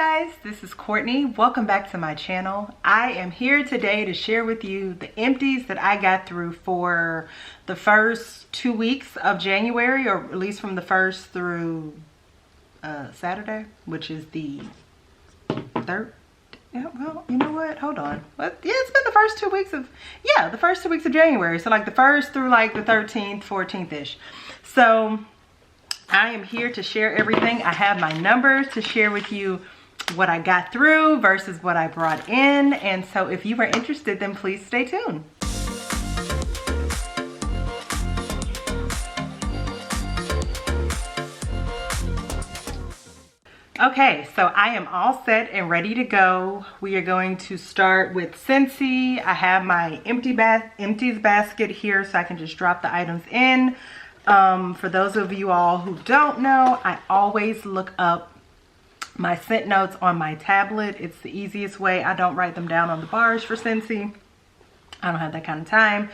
guys, this is Courtney. Welcome back to my channel. I am here today to share with you the empties that I got through for the first 2 weeks of January, or at least from the 1st through Saturday, which is the 3rd. Yeah, well, you know what? Hold on. What? Yeah, it's been the first 2 weeks of, the first 2 weeks of January. So like the 1st through like the 13th, 14th-ish. So I am here to share everything. I have my numbers to share with you what I got through versus what I brought in. And so if you are interested, then please stay tuned. Okay, so I am all set and ready to go. We are going to start with Scentsy. I have my empties basket here so I can just drop the items in. For those of you all who don't know, I always look up my scent notes on my tablet. It's the easiest way. I don't write them down on the bars for Scentsy. I don't have that kind of time.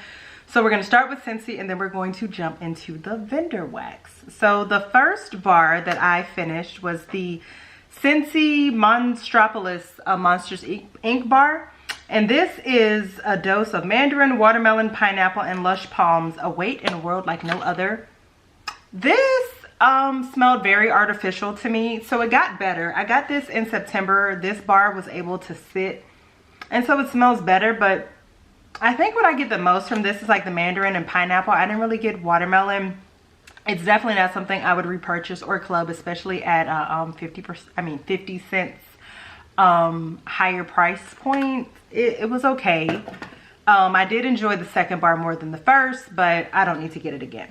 So we're going to start with Scentsy and then we're going to jump into the vendor wax. So the first bar that I finished was the Scentsy Monstropolis Monsters Ink bar. And this is a dose of mandarin, watermelon, pineapple, and lush palms. Await in a world like no other. This smelled very artificial to me, so it got better. I got this in September. This bar was able to sit, and so it smells better. But I think what I get the most from this is like the mandarin and pineapple. I didn't really get watermelon. It's definitely not something I would repurchase or club, especially at 50 cents higher price point. It was okay. I did enjoy the second bar more than the first, but I don't need to get it again.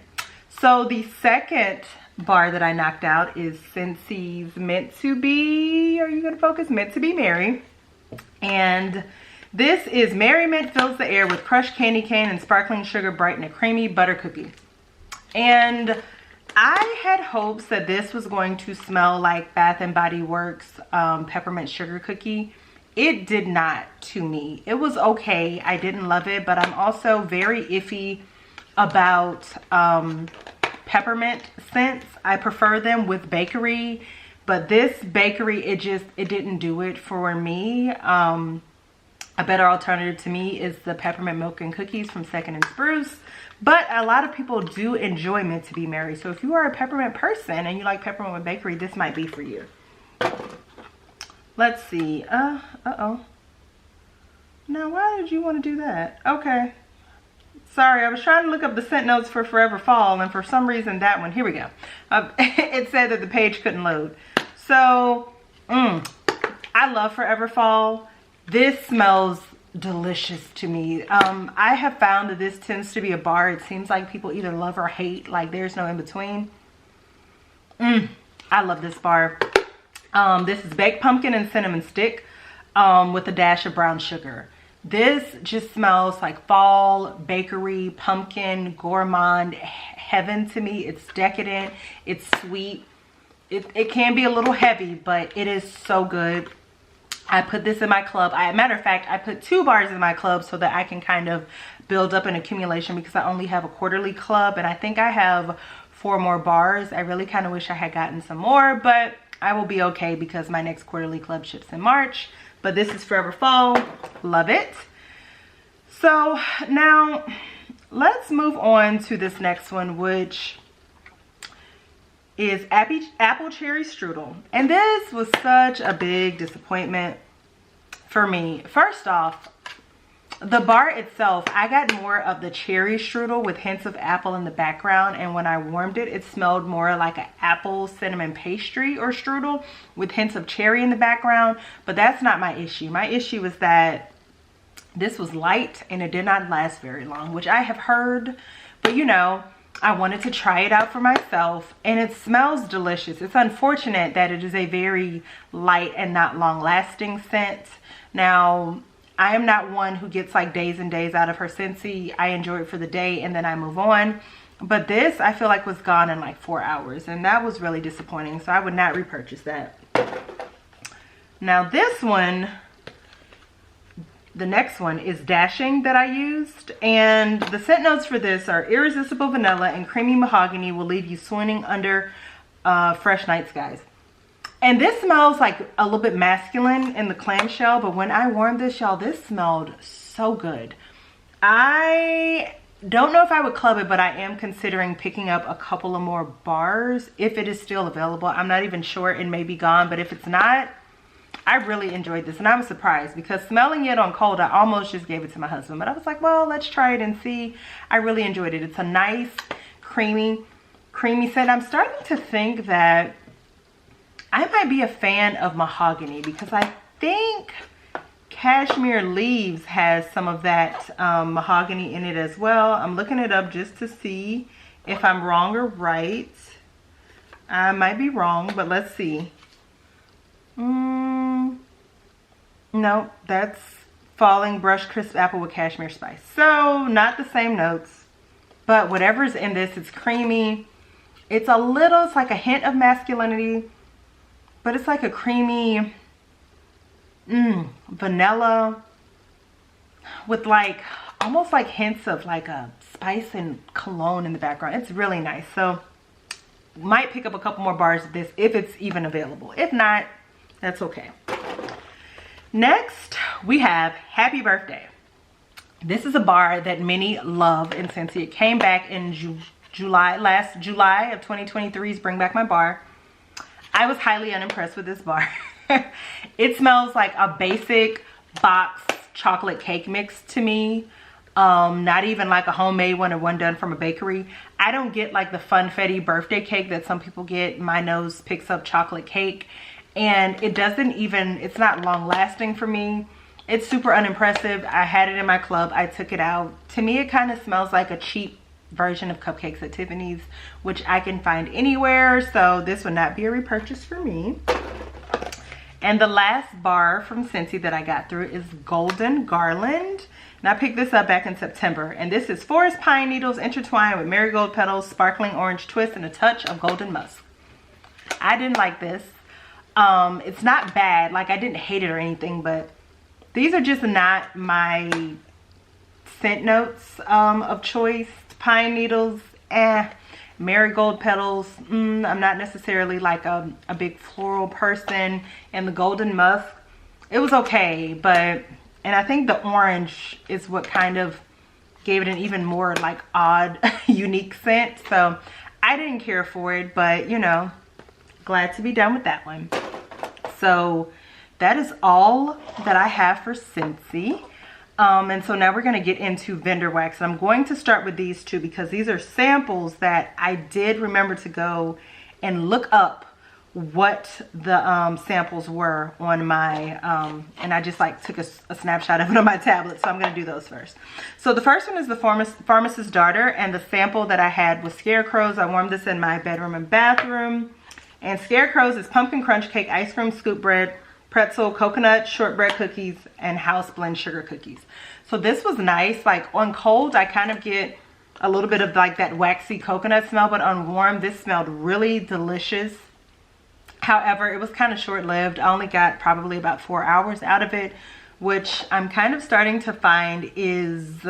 So the second bar that I knocked out is Scentsy's Meant to Be, are you gonna focus? Meant to Be Merry. And this is Merriment fills the air with crushed candy cane and sparkling sugar, bright in a creamy butter cookie. And I had hopes that this was going to smell like Bath and Body Works peppermint sugar cookie. It did not to me. It was okay. I didn't love it, but I'm also very iffy about peppermint scents. I prefer them with bakery, but this bakery, it didn't do it for me. A better alternative to me is the peppermint milk and cookies from Second and Spruce. But a lot of people do enjoy Meant to Be Merry. So if you are a peppermint person and you like peppermint with bakery, this might be for you. Let's see. Uh-oh. Now, why did you want to do that? Okay. Sorry, I was trying to look up the scent notes for Forever Fall, and for some reason that one, here we go. It said that the page couldn't load. So, I love Forever Fall. This smells delicious to me. I have found that this tends to be a bar. It seems like people either love or hate, like there's no in between. I love this bar. This is baked pumpkin and cinnamon stick with a dash of brown sugar. This just smells like fall, bakery, pumpkin, gourmand heaven to me. It's decadent, it's sweet. It can be a little heavy, but it is so good. I put this in my club. Matter of fact, I put 2 bars in my club so that I can kind of build up an accumulation because I only have a quarterly club and I think I have 4 more bars. I really kind of wish I had gotten some more, but I will be okay because my next quarterly club ships in March. But this is Forever Fall. Love it. So now let's move on to this next one, which is apple cherry strudel. And this was such a big disappointment for me. First off, the bar itself, I got more of the cherry strudel with hints of apple in the background, and when I warmed it, it smelled more like an apple cinnamon pastry or strudel with hints of cherry in the background. But that's not my issue. My issue is that this was light and it did not last very long, which I have heard, but you know, I wanted to try it out for myself and it smells delicious. It's unfortunate that it is a very light and not long lasting scent. Now, I am not one who gets like days and days out of her Scentsy. I enjoy it for the day and then I move on. But this, I feel like was gone in like 4 hours and that was really disappointing. So I would not repurchase that. Now this one, the next one is Dashing that I used. And the scent notes for this are irresistible vanilla and creamy mahogany will leave you swooning under fresh night skies. And this smells like a little bit masculine in the clamshell, but when I warmed this, y'all, this smelled so good. I don't know if I would club it, but I am considering picking up a couple of more bars if it is still available. I'm not even sure, it may be gone, but if it's not, I really enjoyed this. And I was surprised because smelling it on cold, I almost just gave it to my husband, but I was like, well, let's try it and see. I really enjoyed it. It's a nice, creamy scent. I'm starting to think that I might be a fan of mahogany because I think Cashmere Leaves has some of that mahogany in it as well. I'm looking it up just to see if I'm wrong or right. I might be wrong, but let's see. No, that's Falling Brush Crisp Apple with Cashmere Spice. So not the same notes, but whatever's in this, it's creamy. It's a little, it's like a hint of masculinity, but it's like a creamy vanilla with like almost like hints of like a spice and cologne in the background. It's really nice. So might pick up a couple more bars of this if it's even available. If not, that's okay. Next we have Happy Birthday. This is a bar that many love in Scentsy. It came back in last July of 2023's Bring Back My Bar. I was highly unimpressed with this bar. It smells like a basic box chocolate cake mix to me. Not even like a homemade one or one done from a bakery. I don't get like the funfetti birthday cake that some people get. My nose picks up chocolate cake, and it doesn't even, it's not long lasting for me. It's super unimpressive. I had it in my club. I took it out. To me, it kind of smells like a cheap version of cupcakes at Tiffany's, which I can find anywhere. So this would not be a repurchase for me. And the last bar from Scentsy that I got through is Golden Garland. And I picked this up back in September. And this is forest pine needles intertwined with marigold petals, sparkling orange twist, and a touch of golden musk. I didn't like this. It's not bad. Like, I didn't hate it or anything, but these are just not my scent notes of choice. Pine needles, marigold petals, I'm not necessarily like a big floral person. And the golden musk, it was okay, but, and I think the orange is what kind of gave it an even more like odd unique scent. So I didn't care for it, but you know, glad to be done with that one. So that is all that I have for Scentsy. And so now we're going to get into vendor wax. I'm going to start with these two because these are samples that I did remember to go and look up what the samples were on my, and I just like took a snapshot of it on my tablet. So I'm going to do those first. So the first one is the Pharmacist's Daughter, and the sample that I had was Scarecrows. I warmed this in my bedroom and bathroom. And Scarecrows is pumpkin crunch cake, ice cream scoop bread, pretzel, coconut shortbread cookies, and house blend sugar cookies. So this was nice. Like on cold, I kind of get a little bit of like that waxy coconut smell, but on warm, this smelled really delicious. However, it was kind of short-lived. I only got probably about 4 hours out of it, which I'm kind of starting to find is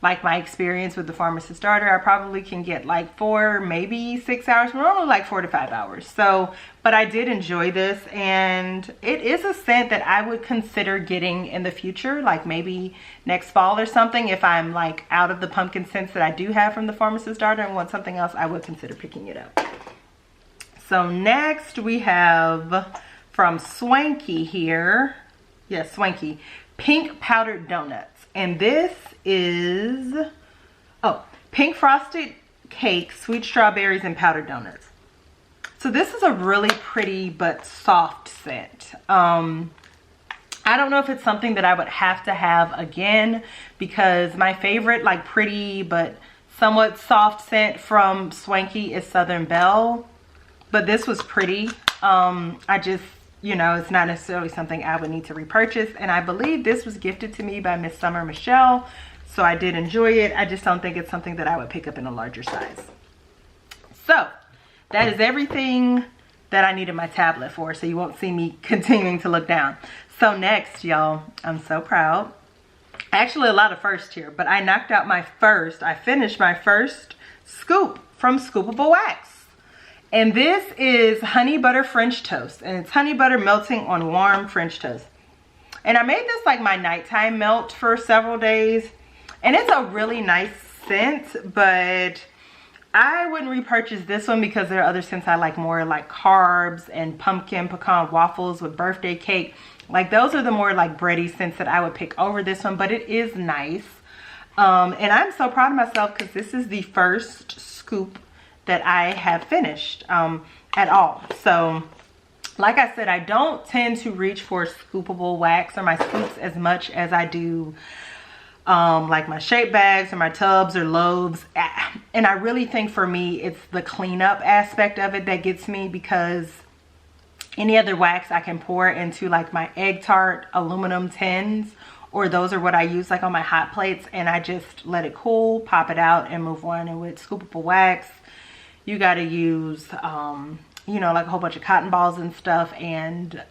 like my experience with the Pharmacist's Daughter. I probably can get like 4, maybe 6 hours, but only like 4 to 5 hours. So, but I did enjoy this, and it is a scent that I would consider getting in the future, like maybe next fall or something. If I'm like out of the pumpkin scents that I do have from the Pharmacist's Daughter and want something else, I would consider picking it up. So next we have from Swanky here. Yes, Swanky. Pink Powdered Donuts. And this is, oh, pink frosted cake, sweet strawberries, and powdered donuts. So this is a really pretty but soft scent. I don't know if it's something that I would have to have again, because my favorite like pretty but somewhat soft scent from Swanky is Southern Belle. But this was pretty. I just, you know, it's not necessarily something I would need to repurchase. And I believe this was gifted to me by Miss Summer Michelle. So I did enjoy it. I just don't think it's something that I would pick up in a larger size. So that is everything that I needed my tablet for. So you won't see me continuing to look down. So next, y'all, I'm so proud. Actually, a lot of firsts here, but I knocked out my first. I finished my first scoop from Scoopable Wax. And this is honey butter French toast, and it's honey butter melting on warm French toast. And I made this like my nighttime melt for several days, and it's a really nice scent, but I wouldn't repurchase this one because there are other scents I like more, like carbs and pumpkin pecan waffles with birthday cake. Like those are the more like bready scents that I would pick over this one, but it is nice. And I'm so proud of myself because this is the first scoop that I have finished at all. So like I said, I don't tend to reach for scoopable wax or my scoops as much as I do like my shape bags or my tubs or loaves. And I really think for me, it's the cleanup aspect of it that gets me, because any other wax I can pour into like my egg tart aluminum tins, or those are what I use like on my hot plates, and I just let it cool, pop it out, and move on. And with scoopable wax, you got to use you know, like a whole bunch of cotton balls and stuff, and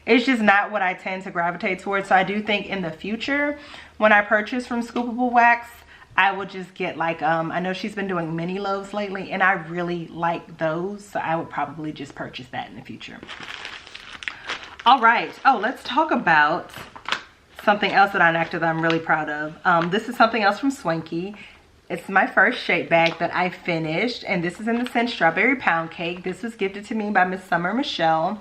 it's just not what I tend to gravitate towards. So I do think in the future, when I purchase from scoopable wax, I will just get like I know she's been doing mini loaves lately, and I really like those, so I would probably just purchase that in the future. All right, oh, let's talk about something else that I'm really proud of. This is something else from Swanky. It's my first shape bag that I finished, and this is in the scent Strawberry Pound Cake. This was gifted to me by Miss Summer Michelle.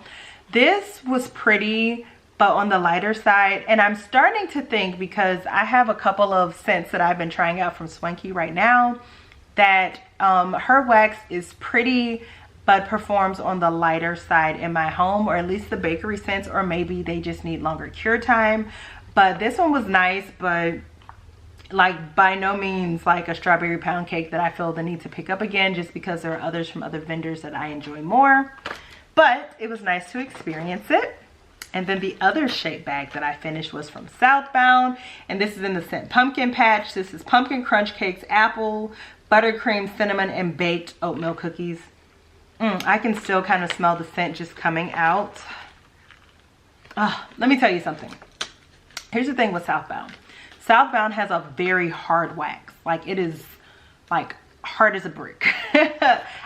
This was pretty, but on the lighter side, and I'm starting to think, because I have a couple of scents that I've been trying out from Swanky right now, that her wax is pretty but performs on the lighter side in my home, or at least the bakery scents, or maybe they just need longer cure time. But this one was nice, but like by no means like a Strawberry Pound Cake that I feel the need to pick up again, just because there are others from other vendors that I enjoy more. But it was nice to experience it. And then the other shape bag that I finished was from Southbound, and this is in the scent Pumpkin Patch. This is pumpkin crunch cakes, apple, buttercream, cinnamon, and baked oatmeal cookies. I can still kind of smell the scent just coming out. Let me tell you something. Here's the thing with Southbound. Southbound has a very hard wax. Like, it is like hard as a brick.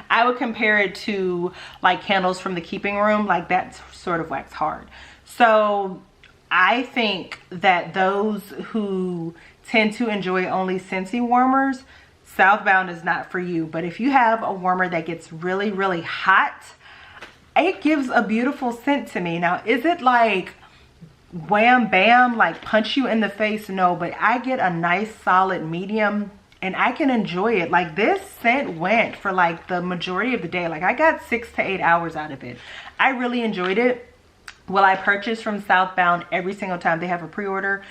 I would compare it to like candles from the keeping room, like that sort of wax hard. So I think that those who tend to enjoy only Scentsy warmers, Southbound is not for you. But if you have a warmer that gets really, really hot, it gives a beautiful scent to me. Now, is it like wham bam, like punch you in the face? No, but I get a nice solid medium, and I can enjoy it. Like, this scent went for like the majority of the day. Like, I got 6 to 8 hours out of it. I really enjoyed it. Will I purchase from Southbound every single time they have a pre-order?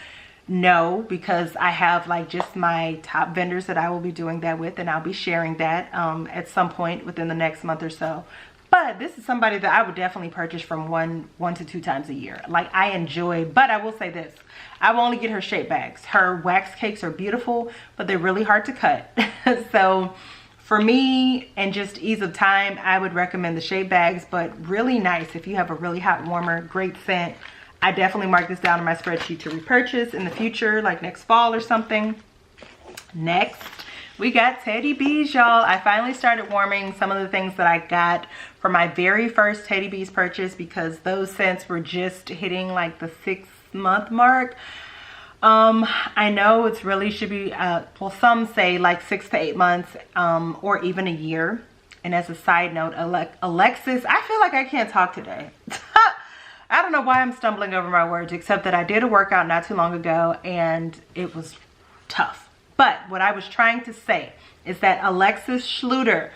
No, because I have like just my top vendors that I will be doing that with, and I'll be sharing that at some point within the next month or so. But this is somebody that I would definitely purchase from one to 2 times a year. Like, I enjoy, but I will say this, I will only get her shape bags. Her wax cakes are beautiful, but they're really hard to cut. So for me and just ease of time, I would recommend the shape bags, but really nice if you have a really hot warmer, great scent. I definitely mark this down in my spreadsheet to repurchase in the future, like next fall or something. Next, we got Teddy Bees, y'all. I finally started warming some of the things that I got for my very first Teddy Bees purchase, because those scents were just hitting like the 6-month mark. I know it's really should be, well, some say like 6 to 8 months, or even a year. And as a side note, Alexis, I feel like I can't talk today. I don't know why I'm stumbling over my words, except that I did a workout not too long ago and it was tough. But what I was trying to say is that Alexis Schluter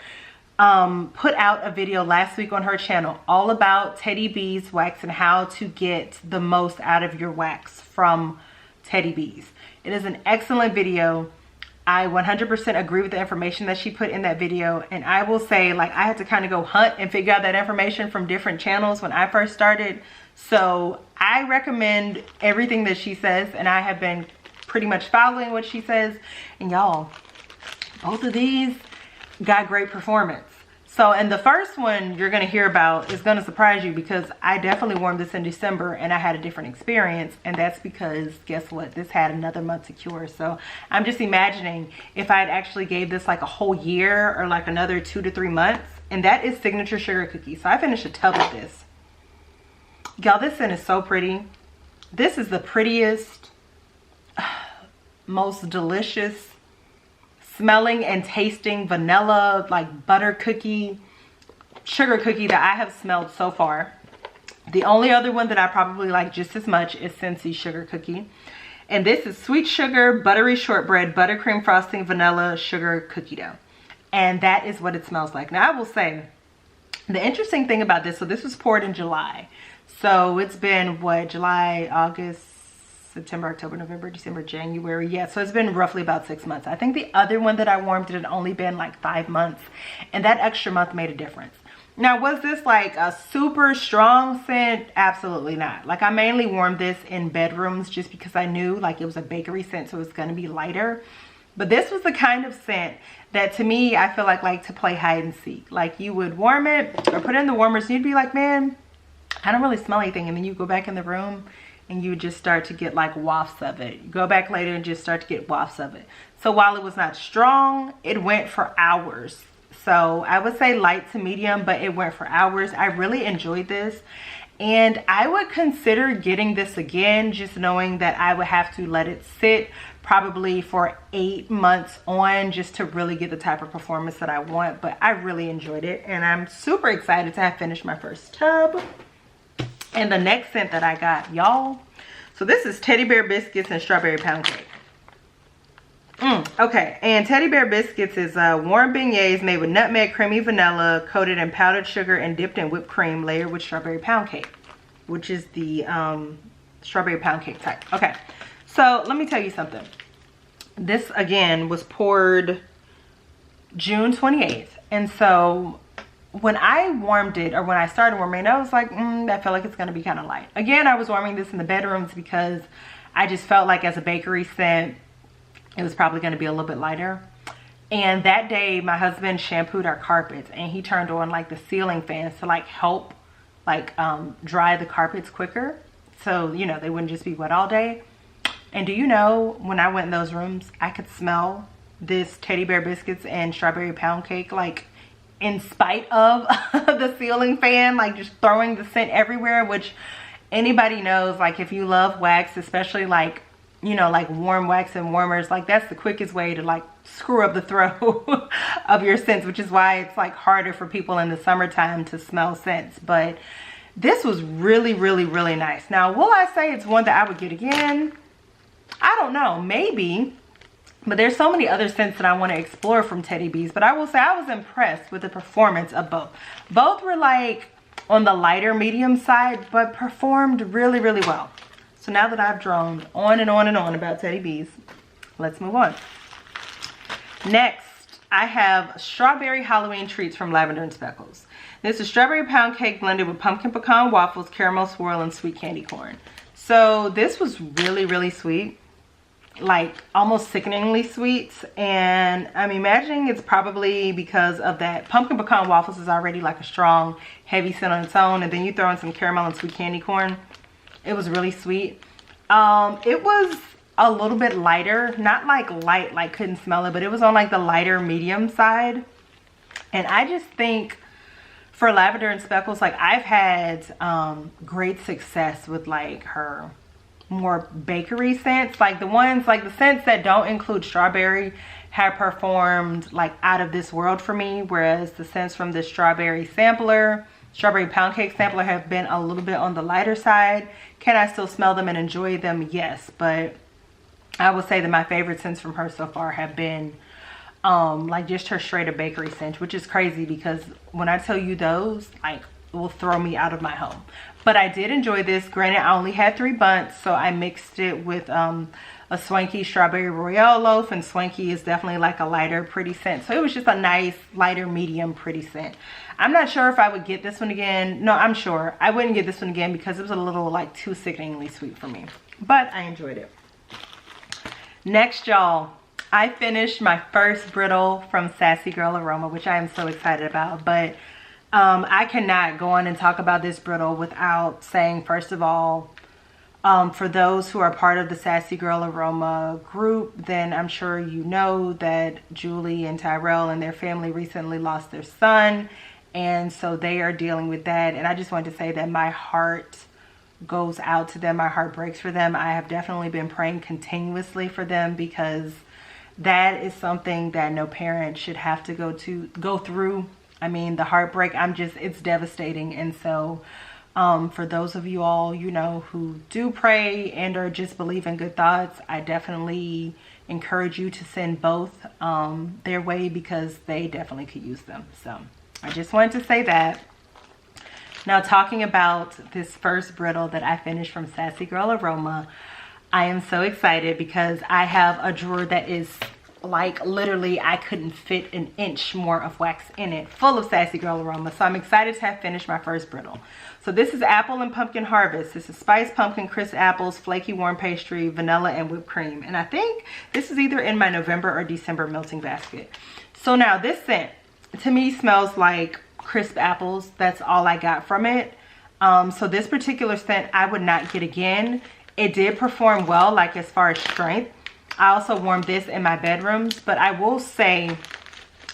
put out a video last week on her channel all about Teddy Bees wax and how to get the most out of your wax from Teddy Bees. It is an excellent video. I 100% agree with the information that she put in that video. And I will say, like, I had to kind of go hunt and figure out that information from different channels when I first started. So I recommend everything that she says, and I have been pretty much following what she says. And y'all, both of these got great performance. So, and the first one you're going to hear about is going to surprise you, because I definitely warmed this in December and I had a different experience. And that's because, guess what? This had another month to cure. So I'm just imagining if I had actually gave this like a whole year or like another 2 to 3 months, and that is Signature Sugar Cookie. So I finished a tub of this. Y'all, this scent is so pretty. This is the prettiest, most delicious smelling and tasting vanilla, like butter cookie, sugar cookie that I have smelled so far. The only other one that I probably like just as much is Scentsy Sugar Cookie. And this is sweet sugar, buttery shortbread, buttercream frosting, vanilla, sugar cookie dough. And that is what it smells like. Now I will say, the interesting thing about this, so this was poured in July. So it's been what, July, August, September, October, November, December, January. Yeah, so it's been roughly about 6 months. I think the other one that I warmed, it had only been like 5 months. And that extra month made a difference. Now, was this like a super strong scent? Absolutely not. Like, I mainly warmed this in bedrooms just because I knew like it was a bakery scent, so it's going to be lighter. But this was the kind of scent that, to me, I feel like to play hide and seek. Like, you would warm it or put it in the warmers and you'd be like, man, I don't really smell anything. And then you go back in the room and you just start to get like wafts of it. You go back later and just start to get wafts of it. So while it was not strong, it went for hours. So I would say light to medium, but it went for hours. I really enjoyed this. And I would consider getting this again, just knowing that I would have to let it sit probably for 8 months on just to really get the type of performance that I want. But I really enjoyed it. And I'm super excited to have finished my first tub. And the next scent that I got, y'all. So this is Teddy Bear Biscuits and Strawberry Pound Cake. Okay, and Teddy Bear Biscuits is warm beignets made with nutmeg, creamy vanilla, coated in powdered sugar and dipped in whipped cream, layered with strawberry pound cake, which is the strawberry pound cake type. Okay, so let me tell you something. This, again, was poured June 28th. And so when I warmed it, or when I started warming it, I was like, I feel like it's going to be kind of light. Again, I was warming this in the bedrooms because I just felt like as a bakery scent, it was probably going to be a little bit lighter. And that day, my husband shampooed our carpets, and he turned on like the ceiling fans to like help like dry the carpets quicker, so you know they wouldn't just be wet all day. And do you know, when I went in those rooms, I could smell this Teddy Bear Biscuits and Strawberry Pound Cake, like in spite of the ceiling fan, like just throwing the scent everywhere. Which anybody knows, like if you love wax, especially like, you know, like warm wax and warmers, like that's the quickest way to like screw up the throw of your scents, which is why it's like harder for people in the summertime to smell scents. But this was really, really, really nice. Now, will I say it's one that I would get again? I don't know, maybe. But there's so many other scents that I want to explore from Teddy Bees. But I will say I was impressed with the performance of both. Both were like on the lighter medium side, but performed really, really well. So now that I've droned on and on and on about Teddy Bees, let's move on. Next, I have Strawberry Halloween Treats from Lavender and Speckles. This is strawberry pound cake blended with pumpkin pecan waffles, caramel swirl, and sweet candy corn. So this was really, really sweet. Like almost sickeningly sweet. And I'm imagining it's probably because of that pumpkin pecan waffles is already like a strong, heavy scent on its own. And then you throw in some caramel and sweet candy corn. It was really sweet. It was a little bit lighter, not like light, like couldn't smell it, but it was on like the lighter medium side. And I just think for Lavender and Speckles, like I've had great success with like her more bakery scents. Like the ones, like the scents that don't include strawberry have performed like out of this world for me. Whereas the scents from the strawberry sampler, strawberry pound cake sampler, have been a little bit on the lighter side. Can I still smell them and enjoy them? Yes, but I would say that my favorite scents from her so far have been like just her straight up bakery scent, which is crazy because when I tell you those, like, will throw me out of my home. But I did enjoy this. Granted, I only had 3 bunts, so I mixed it with a Swanky strawberry royale loaf, and Swanky is definitely like a lighter pretty scent. So it was just a nice lighter medium pretty scent. I'm not sure if I would get this one again. No, I'm sure I wouldn't get this one again because it was a little like too sickeningly sweet for me, but I enjoyed it. Next, y'all, I finished my first brittle from Sassy Girl Aroma, which I am so excited about. But I cannot go on and talk about this brittle without saying, first of all, for those who are part of the Sassy Girl Aroma group, then I'm sure you know that Julie and Tyrell and their family recently lost their son. and so they are dealing with that. And I just wanted to say that my heart goes out to them. My heart breaks for them. I have definitely been praying continuously for them, because that is something that no parent should have to go through. I mean, the heartbreak, it's devastating. And so for those of you all, you know, who do pray and or just believe in good thoughts, I definitely encourage you to send both their way, because they definitely could use them. So I just wanted to say that. Now, talking about this first brittle that I finished from Sassy Girl Aroma, I am so excited because I have a drawer that is like literally I couldn't fit an inch more of wax in it, full of Sassy Girl Aroma. So I'm excited to have finished my first brittle. So this is Apple and Pumpkin Harvest. This is Spiced Pumpkin, Crisp Apples, Flaky Warm Pastry, Vanilla, and Whipped Cream. And I think this is either in my November or December melting basket. So now this scent, to me, smells like crisp apples. That's all I got from it. So this particular scent I would not get again. It did perform well, like as far as strength. I also warmed this in my bedrooms, but I will say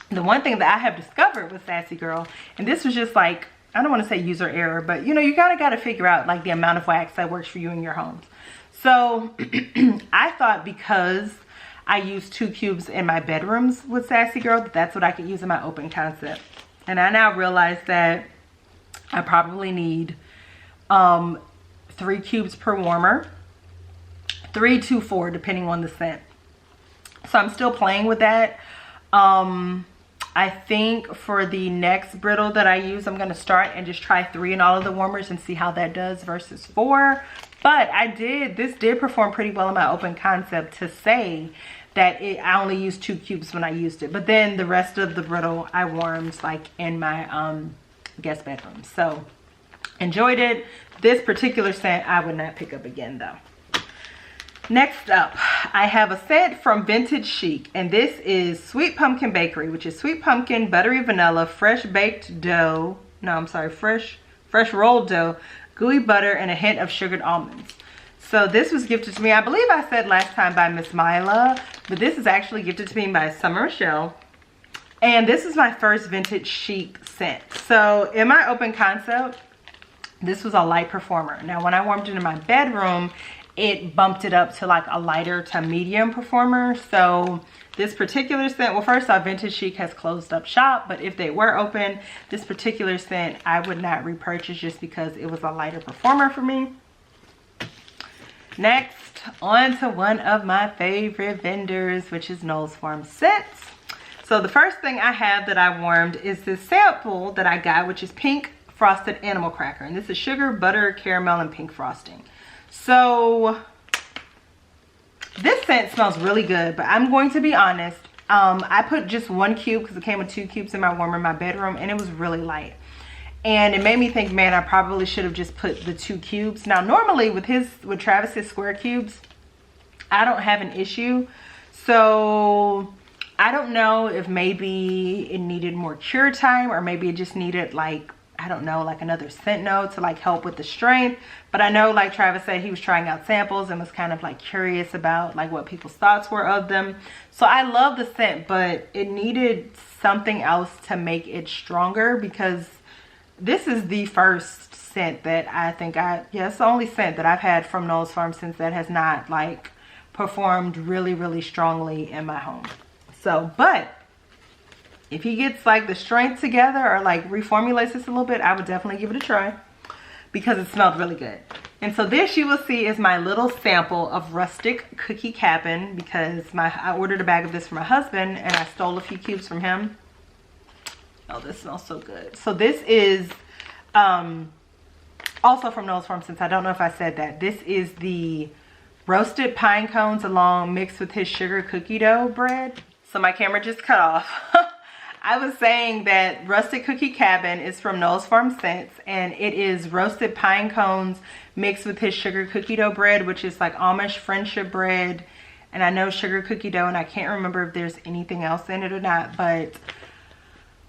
the one thing that I have discovered with Sassy Girl, and this was just like, I don't want to say user error, but you know, you got to figure out like the amount of wax that works for you in your homes. So I thought because I use 2 cubes in my bedrooms with Sassy Girl, that's what I could use in my open concept. And I now realize that I probably need 3 cubes per warmer, 3 to 4 depending on the scent. So I'm still playing with that. I think for the next brittle that I use, I'm going to start and just try 3 in all of the warmers and see how that does versus 4. But this did perform pretty well in my open concept, to say that I only used 2 cubes when I used it. But then the rest of the brittle I warmed like in my guest bedroom. So enjoyed it. This particular scent I would not pick up again though. Next up, I have a scent from Vintage Chic, and this is Sweet Pumpkin Bakery, which is sweet pumpkin, buttery vanilla, fresh baked dough. No, I'm sorry, fresh rolled dough, gooey butter, and a hint of sugared almonds. So this was gifted to me, I believe I said last time, by Miss Mila, but this is actually gifted to me by Summer Michelle. And this is my first Vintage Chic scent. So in my open concept, this was a light performer. Now when I warmed it in my bedroom, it bumped it up to like a lighter to medium performer. So this particular scent, well, first off, Vintage Chic has closed up shop, but if they were open, this particular scent I would not repurchase just because it was a lighter performer for me. Next, on to one of my favorite vendors, which is Knowles Farm Scents. So the first thing I have that I warmed is this sample that I got, which is pink frosted animal cracker. And this is sugar, butter, caramel, and pink frosting. So this scent smells really good, but I'm going to be honest. I put just 1 cube because it came with 2 cubes in my warmer in my bedroom, and it was really light. And it made me think, man, I probably should have just put the 2 cubes. Now, normally with Travis's square cubes, I don't have an issue. So I don't know if maybe it needed more cure time, or maybe it just needed like, I don't know, like another scent note to like help with the strength. But I know, like Travis said, he was trying out samples and was kind of like curious about like what people's thoughts were of them. So I love the scent, but it needed something else to make it stronger, because this is the first scent that I think it's the only scent that I've had from Knowles Farm Scents that has not like performed really, really strongly in my home. So, but if he gets like the strength together or like reformulates this a little bit, I would definitely give it a try, because it smelled really good. And so this, you will see, is my little sample of Rustic Cookie Cabin, because I ordered a bag of this for my husband and I stole a few cubes from him. Oh, this smells so good. So this is also from Knowles Farm Scents. I don't know if I said that. This is the roasted pine cones along mixed with his sugar cookie dough bread. So my camera just cut off. I was saying that Rustic Cookie Cabin is from Knowles Farm Scents, and it is roasted pine cones mixed with his sugar cookie dough bread, which is like Amish friendship bread. And I know sugar cookie dough, and I can't remember if there's anything else in it or not, but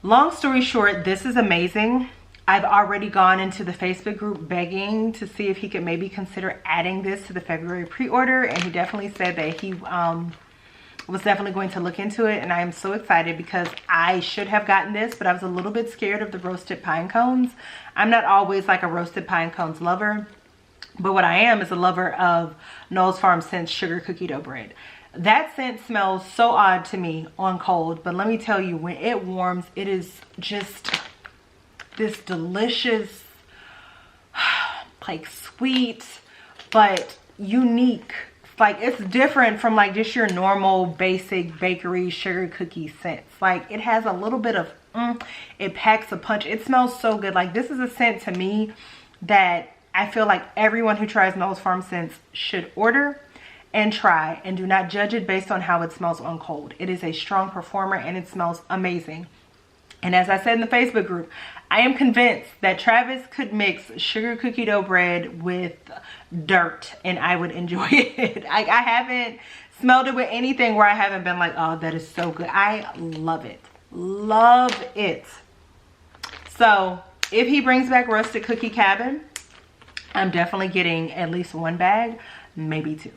long story short, this is amazing. I've already gone into the Facebook group begging to see if he could maybe consider adding this to the February pre-order, and he definitely said that he was definitely going to look into it, and I am so excited because I should have gotten this, but I was a little bit scared of the roasted pine cones. I'm not always like a roasted pine cones lover, but what I am is a lover of Knowles Farm Scents sugar cookie dough bread. That scent smells so odd to me on cold, but let me tell you, when it warms, it is just this delicious, like sweet, but unique. Like, it's different from like just your normal basic bakery sugar cookie scents. Like, it has a little bit of it packs a punch. It smells so good. Like, this is a scent to me that I feel like everyone who tries Knowles Farm Scents should order and try, and do not judge it based on how it smells on cold. It is a strong performer and it smells amazing. And as I said in the Facebook group, I am convinced that Travis could mix sugar cookie dough bread with dirt and I would enjoy it. I haven't smelled it with anything where I haven't been like, oh, that is so good. I love it. Love it. So if he brings back roasted cookie cabin, I'm definitely getting at least one bag, maybe two.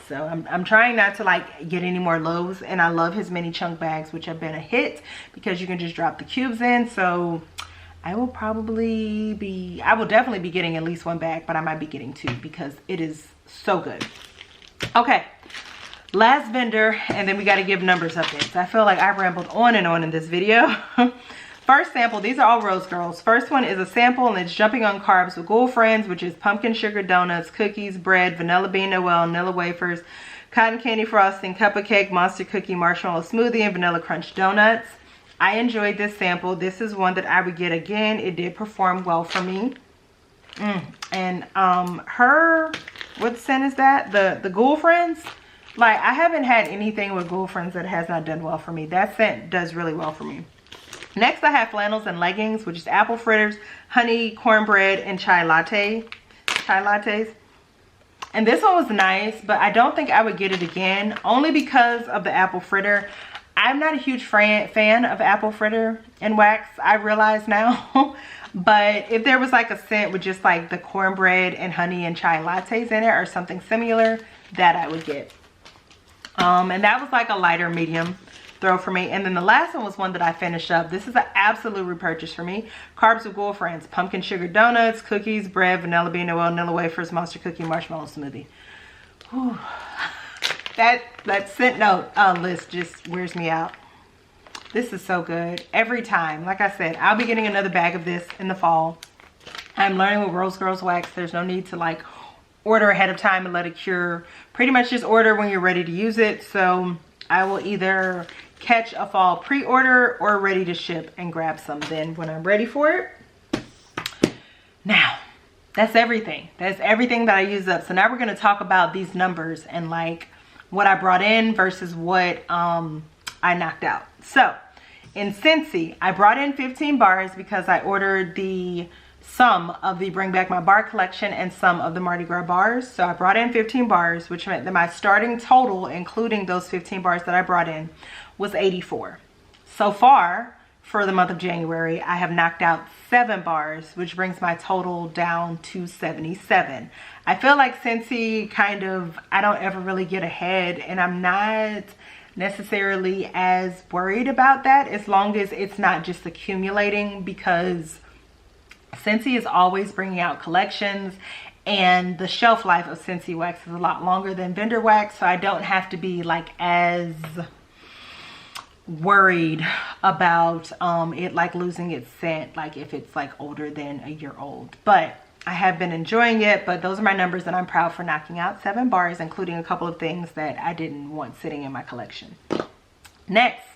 So I'm trying not to like get any more loaves, and I love his mini chunk bags, which have been a hit because you can just drop the cubes in. So I will definitely be getting at least one bag, but I might be getting two because it is so good. Okay, last vendor, and then we got to give numbers updates. I feel like I rambled on and on in this video. First sample, these are all Rose Girls. First one is a sample, and it's jumping on carbs with girlfriends, which is pumpkin sugar donuts, cookies, bread, vanilla bean Noel, vanilla wafers, cotton candy frosting, cupcake, monster cookie, marshmallow smoothie, and vanilla crunch donuts. I enjoyed this sample. This is one that I would get again. It did perform well for me. And what scent is that? The girlfriends. Like, I haven't had anything with girlfriends that has not done well for me. That scent does really well for me. Next, I have flannels and leggings, which is apple fritters, honey, cornbread, and chai lattes. And this one was nice, but I don't think I would get it again, only because of the apple fritter. I'm not a huge fan of apple fritter and wax, I realize now. But if there was like a scent with just like the cornbread and honey and chai lattes in it or something similar, that I would get. And that was like a lighter medium throw for me. And then the last one was one that I finished up. This is an absolute repurchase for me. Carbs with girlfriends, pumpkin sugar donuts, cookies, bread, vanilla bean Noel, vanilla wafers, monster cookie, marshmallow smoothie. Whew. That scent note list just wears me out. This is so good every time. Like I said, I'll be getting another bag of this in the fall. I'm learning with Rose Girls Wax, there's no need to like order ahead of time and let it cure. Pretty much just order when you're ready to use it. So I will either catch a fall pre-order or ready to ship and grab some then when I'm ready for it. Now, that's everything. That's everything that I used up. So now we're going to talk about these numbers and like what I brought in versus what I knocked out. So in Scentsy, I brought in 15 bars because I ordered some of the Bring Back My Bar collection and some of the Mardi Gras bars. So I brought in 15 bars, which meant that my starting total, including those 15 bars that I brought in, was 84. So far, for the month of January, I have knocked out 7 bars, which brings my total down to 77. I feel like Scentsy I don't ever really get ahead, and I'm not necessarily as worried about that as long as it's not just accumulating, because Scentsy is always bringing out collections and the shelf life of Scentsy wax is a lot longer than vendor wax, so I don't have to be like as worried about it like losing its scent, like if it's like older than a year old. But I have been enjoying it. But those are my numbers, and I'm proud for knocking out 7 bars, including a couple of things that I didn't want sitting in my collection. Next,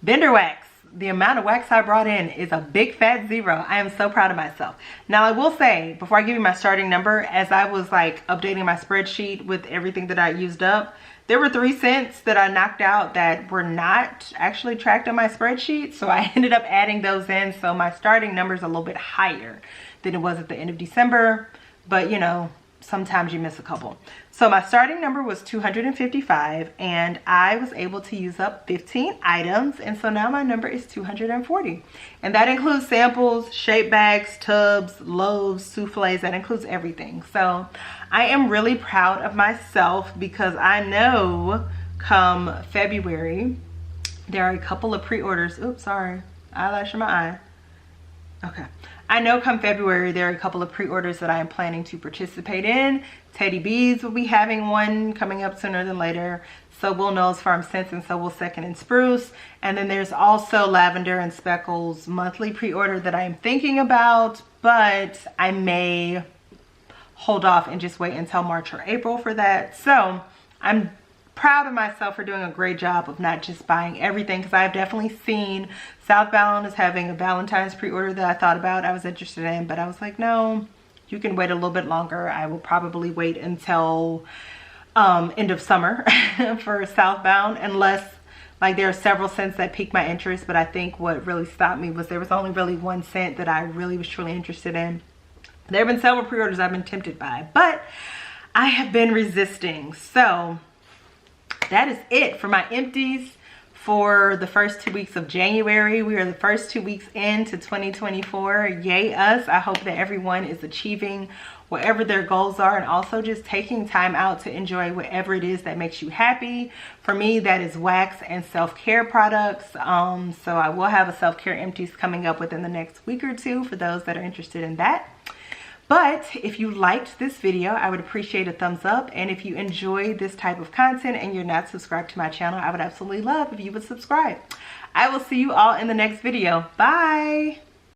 vendor wax. The amount of wax I brought in is a big fat 0. I am so proud of myself. Now, I will say, before I give you my starting number, as I was like updating my spreadsheet with everything that I used up, there were 3 scents that I knocked out that were not actually tracked on my spreadsheet. So I ended up adding those in. So my starting number is a little bit higher than it was at the end of December. But you know, sometimes you miss a couple. So my starting number was 255, and I was able to use up 15 items. And so now my number is 240. And that includes samples, shape bags, tubs, loaves, souffles. That includes everything. So I am really proud of myself because I know come February, there are a couple of pre-orders. Oops, sorry, eyelash in my eye. Okay, I know come February there are a couple of pre-orders that I am planning to participate in. Teddy Bees will be having one coming up sooner than later. So Will Knowles Farm Scents and So Will Second and Spruce. And then there's also Lavender and Speckles monthly pre-order that I am thinking about, but I may hold off and just wait until March or April for that. So I'm proud of myself for doing a great job of not just buying everything, because I've definitely seen Southbound is having a Valentine's pre-order that I thought about, I was interested in, but I was like, no, you can wait a little bit longer. I will probably wait until end of summer for Southbound, unless like there are several scents that piqued my interest, but I think what really stopped me was there was only really one scent that I really was truly interested in. There have been several pre-orders I've been tempted by, but I have been resisting. So that is it for my empties for the first 2 weeks of January. We are the first 2 weeks into 2024. Yay us. I hope that everyone is achieving whatever their goals are, and also just taking time out to enjoy whatever it is that makes you happy. For me, that is wax and self-care products. So I will have a self-care empties coming up within the next week or two for those that are interested in that. But if you liked this video, I would appreciate a thumbs up. And if you enjoy this type of content and you're not subscribed to my channel, I would absolutely love if you would subscribe. I will see you all in the next video. Bye.